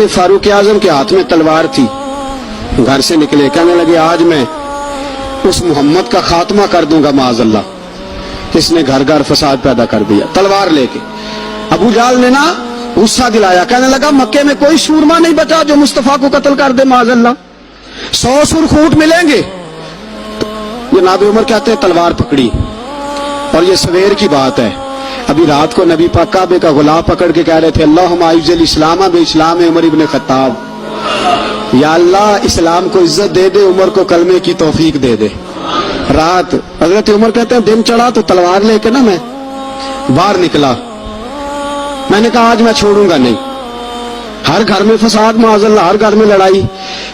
हजरत फारूक आजम के हाथ में तलवार थी, घर से निकले, कहने लगे आज मैं उस मोहम्मद का खात्मा कर दूंगा माअज़ल्लाह, इसने घर घर फसाद पैदा कर दिया। तलवार लेके अबू जहल ने ना गुस्सा दिलाया, कहने लगा मक्के में कोई सूरमा नहीं बचा जो मुस्तफा को कत्ल कर दे माअज़ल्लाह, 100 सुरखूट मिलेंगे। जनाब उमर कहते हैं तलवार पकड़ी, और ये सवेर की बात है, अभी रात को नबी पाक काबे का गुलाब पकड़ के कह रहे थे अल्लाहुम्मा अइज़्ज़िल इस्लाम बिइस्लाम उमर इब्न खत्ताब, या अल्लाह इस्लाम को इज्जत दे दे, उमर को कलमे की तौफीक दे दे। रात हजरत उमर कहते हैं दिन चढ़ा तो तलवार लेके ना मैं बाहर निकला, मैंने कहा आज मैं छोड़ूंगा नहीं, हर घर में फसाद माअज़ल्लाह, हर घर में लड़ाई।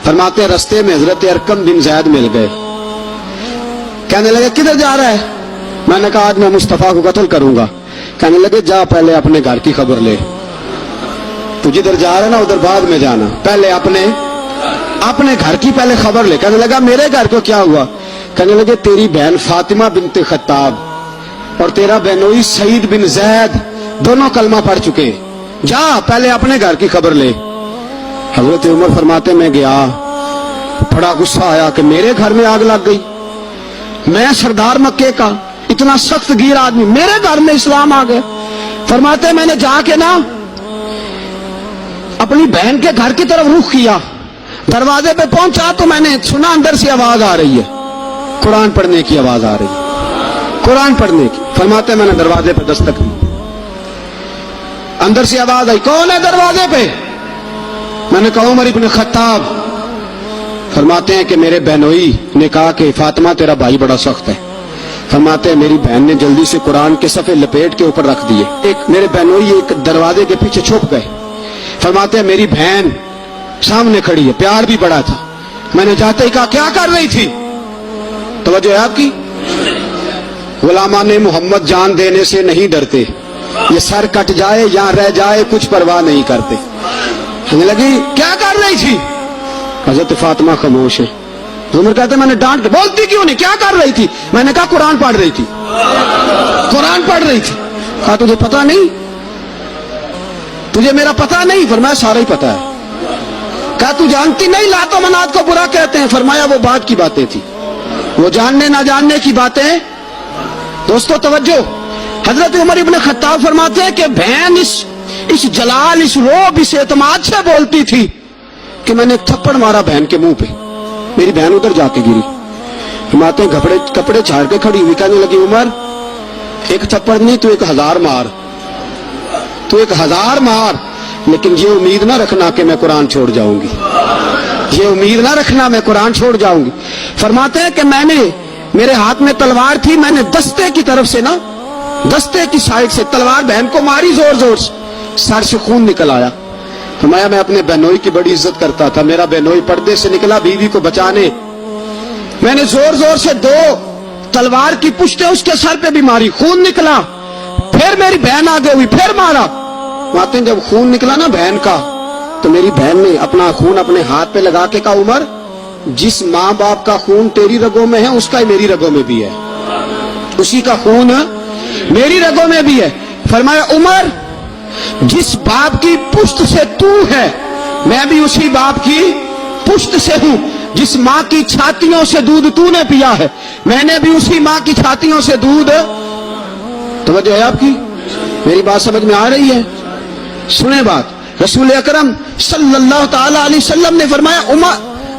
फरमाते हैं रस्ते में हजरत अरकम बिन ज़ैद मिल गए, कहने लगे किधर जा रहा है? मैंने कहा आज मैं मुस्तफा को कत्ल करूंगा। कहने लगे जा पहले अपने घर की खबर ले, तू जिधर जा रहा है ना उधर बाद में जाना, पहले अपने घर की पहले खबर ले। कहने लगा मेरे घर को क्या हुआ? कहने लगे तेरी बहन फातिमा बिनते खत्ताब और तेरा बहनोई सईद बिन ज़ैद दोनों कलमा पढ़ चुके, जा पहले अपने घर की खबर ले। हजरत उमर फरमाते मैं गया, बड़ा गुस्सा आया कि मेरे घर में आग लग गई, मैं सरदार मक्के का इतना सख्त गिर आदमी, मेरे घर में इस्लाम आ गया। फरमाते मैंने जाके ना अपनी बहन के घर की तरफ रुख किया, दरवाजे पे पहुंचा तो मैंने सुना अंदर से आवाज आ रही है, कुरान पढ़ने की आवाज आ रही है, कुरान पढ़ने की। फरमाते मैंने दरवाजे पे दस्तक दी, अंदर से आवाज आई, कौन है दरवाजे पे? मैंने कहा उमर इब्न खत्ताब। फरमाते हैं कि मेरे बहनोई ने कहा कि फातिमा तेरा भाई बड़ा सख्त है। फरमाते हैं मेरी बहन ने जल्दी से कुरान के सफ़े लपेट के ऊपर रख दिए, एक मेरे बहनोई एक दरवाजे के पीछे छुप गए। फरमाते हैं मेरी बहन सामने खड़ी है, प्यार भी बड़ा था। मैंने जाते ही कहा क्या कर रही थी? तवज्जो है आपकी? गुलामाने मोहम्मद जान देने से नहीं डरते, ये सर कट जाए या रह जाए कुछ परवाह नहीं करते। कहने लगी क्या कर रही थी? हजरत फातिमा खामोश है। उमर कहते मैंने डांट के, बोलती क्यों नहीं, क्या कर रही थी? मैंने कहा कुरान पढ़ रही थी, कुरान पढ़ रही थी। कहा तुझे पता नहीं, तुझे मेरा पता नहीं? फरमाया सारा ही पता है। कहा तू जानती नहीं लातो मनात को बुरा कहते हैं? फरमाया वो बात की बातें थी, वो जानने ना जानने की बातें। दोस्तों तवज्जो, हजरत उमर इब्न खत्ताब फरमाते हैं कि बहन इस जलाल, इस रोब, इस एतमाद से बोलती थी कि मैंने एक थप्पड़ मारा बहन के मुंह पे, मेरी बहन उधर जाके गिरी। फरमाते हैं कपड़े झाड़ के खड़ी हुई, कहने लगी उमर एक थप्पड़ नहीं तू 1000 मार, तू 1000 मार, लेकिन ये उम्मीद ना रखना कि मैं कुरान छोड़ जाऊंगी, ये उम्मीद ना रखना मैं कुरान छोड़ जाऊंगी। फरमाते हैं कि मेरे हाथ में तलवार थी, मैंने दस्ते की तरफ से ना, दस्ते की साइड से तलवार बहन को मारी, जोर जोर से, सर से खून निकल आया। फरमाया मैं अपने बहनोई की बड़ी इज्जत करता था, मेरा बहनोई पर्दे से निकला बीवी को बचाने, मैंने जोर जोर से 2 तलवार की पुश्तें उसके सर पे भी मारी, खून निकला, फिर मेरी बहन आगे हुई, फिर मारा। माते जब खून निकला ना बहन का, तो मेरी बहन ने अपना खून अपने हाथ पे लगा के कहा उमर जिस माँ बाप का खून तेरी रगों में है उसका ही मेरी रगों में भी है, उसी का खून मेरी रगों में भी है। फरमाया उमर जिस बाप की पुश्त से तू है मैं भी उसी बाप की पुश्त से हूं, जिस माँ की छातियों से दूध तूने पिया है मैंने भी उसी माँ की छातियों से दूध। तवज्जो है आपकी? मेरी बात समझ में आ रही है? सुने बात, रसूल अकरम सल्लल्लाहु ताला अलैहि वसल्लम ने फरमाया,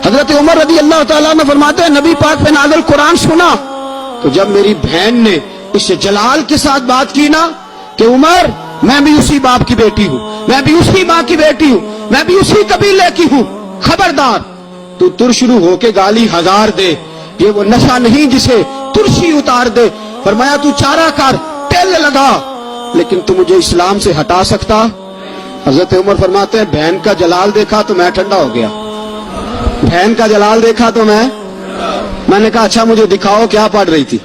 हजरत उमर रज़ी अल्लाह ताला ने फरमाते हैं नबी पाक पे नाज़िल कुरान सुना तो जब मेरी बहन ने इस जलाल के साथ बात की ना कि उमर मैं भी उसी बाप की बेटी हूँ, मैं भी उसी माँ की बेटी हूँ, मैं भी उसी कबीले की हूँ, खबरदार तू तुरशुरू होके गाली 1000 दे, ये वो नशा नहीं जिसे तुरशी उतार दे। फरमाया तू चारा कर, तेल लगा, लेकिन तू मुझे इस्लाम से हटा सकता? हजरत उमर फरमाते हैं बहन का जलाल देखा तो मैं ठंडा हो गया, बहन का जलाल देखा तो मैंने कहा अच्छा मुझे दिखाओ क्या पढ़ रही थी,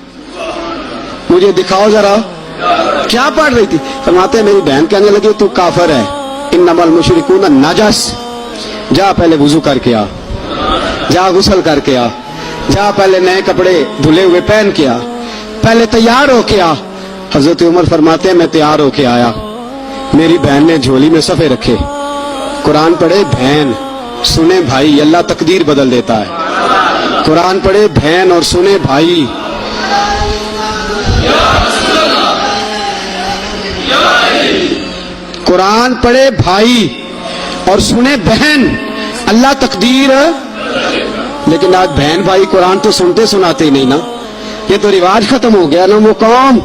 मुझे दिखाओ जरा क्या पढ़ रही थी। फरमाते हैं मेरी बहन कहने लगी तू काफिर है, इन्नमल मुशरिकून नजस, जा पहले वुजू करके आ, जा गुस्ल करके आ, जा पहले नए कपड़े धुले हुए पहन के आ, पहले तैयार होके आ। हजरत उमर फरमाते हैं मैं तैयार होके आया, मेरी बहन ने झोली में सफे रखे, قرآن پڑھے بہن، سنے بھائی، اللہ تقدیر بدل دیتا ہے. قرآن پڑھے بہن اور سنے بھائی. قرآن پڑھے بھائی اور سنے بہن، اللہ تقدیر. لیکن آج بہن بھائی قرآن تو سنتے سناتے ہی نہیں نا. یہ تو رواج ختم ہو گیا نا. وہ قوم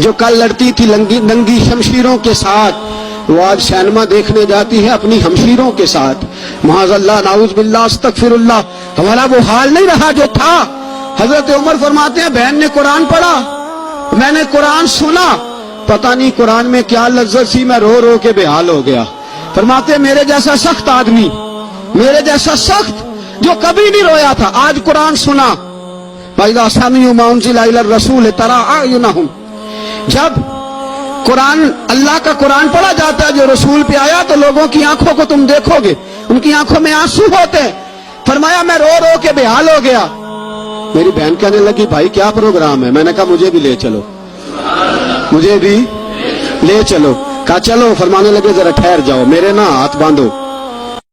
جو کل لڑتی تھی ننگی شمشیروں کے ساتھ، وہ آج سینما دیکھنے جاتی ہے اپنی ہمشیروں کے ساتھ. معاذ اللہ، نعوذ باللہ، استغفر اللہ. ہمارا وہ حال نہیں رہا جو تھا. حضرت عمر فرماتے ہیں بہن نے قرآن پڑھا، میں نے قرآن سنا، پتہ نہیں قرآن میں کیا لذت سی، میں رو رو کے بے حال ہو گیا. فرماتے ہیں میرے جیسا سخت آدمی، میرے جیسا سخت جو کبھی نہیں رویا تھا، آج قرآن سنا. فَإِذَا سَمِعُوا مَا أُنزِلَ إِلَى الرَّسُولِ تَرَىٰ أَعْيُنَهُمْ، جب قرآن، اللہ کا قرآن پڑھا جاتا ہے جو رسول پہ آیا، تو لوگوں کی آنکھوں کو تم دیکھو گے، ان کی آنکھوں میں آنسو ہوتے ہیں. فرمایا میں رو رو کے بے حال ہو گیا. میری بہن کہنے لگی بھائی کیا پروگرام ہے؟ میں نے کہا مجھے بھی لے چلو، مجھے بھی لے چلو. کہا چلو. فرمانے لگے ذرا ٹھہر جاؤ، میرے نا ہاتھ باندھو.